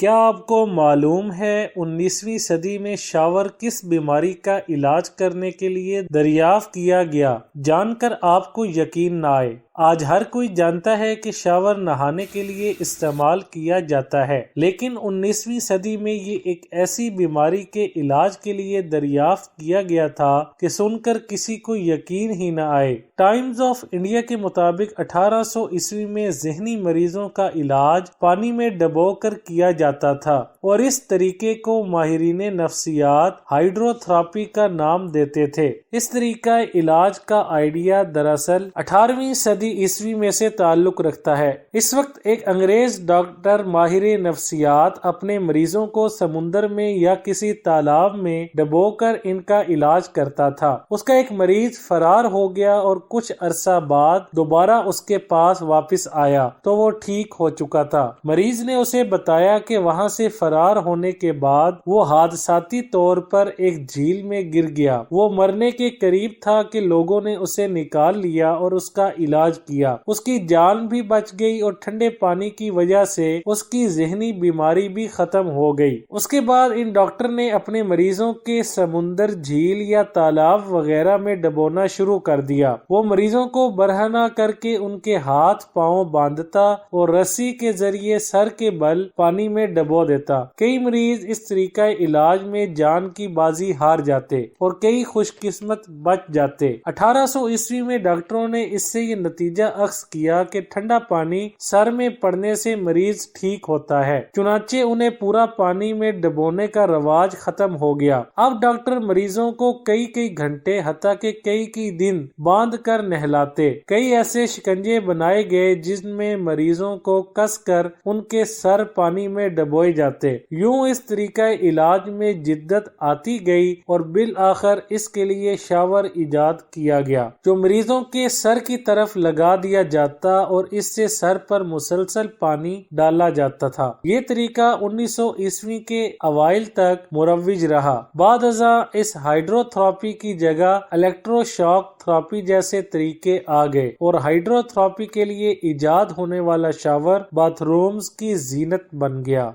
کیا آپ کو معلوم ہے 19ویں صدی میں شاور کس بیماری کا علاج کرنے کے لیے دریافت کیا گیا؟ جان کر آپ کو یقین نہ آئے، آج ہر کوئی جانتا ہے کہ شاور نہانے کے لیے استعمال کیا جاتا ہے، لیکن 19ویں صدی میں یہ ایک ایسی بیماری کے علاج کے لیے دریافت کیا گیا تھا کہ سن کر کسی کو یقین ہی نہ آئے۔ ٹائمز آف انڈیا کے مطابق 1800 عیسوی میں ذہنی مریضوں کا علاج پانی میں ڈبو کر کیا جاتا تھا، اور اس طریقے کو ماہرین نفسیات ہائیڈرو تھراپی کا نام دیتے تھے۔ اس طریقہ علاج کا آئیڈیا دراصل 18ویں صدی عیسوی میں سے تعلق رکھتا ہے۔ اس وقت ایک انگریز ڈاکٹر ماہر نفسیات اپنے مریضوں کو سمندر میں یا کسی تالاب میں ڈبو کر ان کا علاج کرتا تھا۔ اس کا ایک مریض فرار ہو گیا اور کچھ عرصہ بعد دوبارہ اس کے پاس واپس آیا تو وہ ٹھیک ہو چکا تھا۔ مریض نے اسے بتایا کہ وہاں سے فرار ہونے کے بعد وہ حادثاتی طور پر ایک جھیل میں گر گیا۔ وہ مرنے کے قریب تھا کہ لوگوں نے اسے نکال لیا اور اس کا علاج کیا۔ اس کی جان بھی بچ گئی اور ٹھنڈے پانی کی وجہ سے اس کی ذہنی بیماری بھی ختم ہو گئی۔ اس کے بعد ان ڈاکٹر نے اپنے مریضوں کے سمندر، جھیل یا تالاب وغیرہ میں ڈبونا شروع کر دیا۔ وہ مریضوں کو برہنہ کر کے ان کے ہاتھ پاؤں باندھتا اور رسی کے ذریعے سر کے بل پانی میں ڈبو دیتا۔ کئی مریض اس طریقہ علاج میں جان کی بازی ہار جاتے اور کئی خوش قسمت بچ جاتے۔ 1800 عیسوی میں ڈاکٹروں نے اس سے یہ نتیجہ اخذ کیا کہ ٹھنڈا پانی سر میں پڑنے سے مریض ٹھیک ہوتا ہے، چنانچہ انہیں پورا پانی میں ڈبونے کا رواج ختم ہو گیا۔ اب ڈاکٹر مریضوں کو کئی گھنٹے حتیٰ کہ کئی دن باندھ کر نہلاتے۔ کئی ایسے شکنجے بنائے گئے جن میں مریضوں کو کس کر ان کے سر پانی میں ڈبوئے جاتے۔ یوں اس طریقہ علاج میں جدت آتی گئی اور بالآخر اس کے لیے شاور ایجاد کیا گیا، جو مریضوں کے سر کی طرف لگا دیا جاتا اور اس سے سر پر مسلسل پانی ڈالا جاتا تھا۔ یہ طریقہ 1900 عیسوی کے اوائل تک مروج رہا۔ بعد ازاں اس ہائیڈرو تھراپی کی جگہ الیکٹرو شاک تھراپی جیسے طریقے آ گئے اور ہائیڈرو تھراپی کے لیے ایجاد ہونے والا شاور باتھ رومز کی زینت بن گیا۔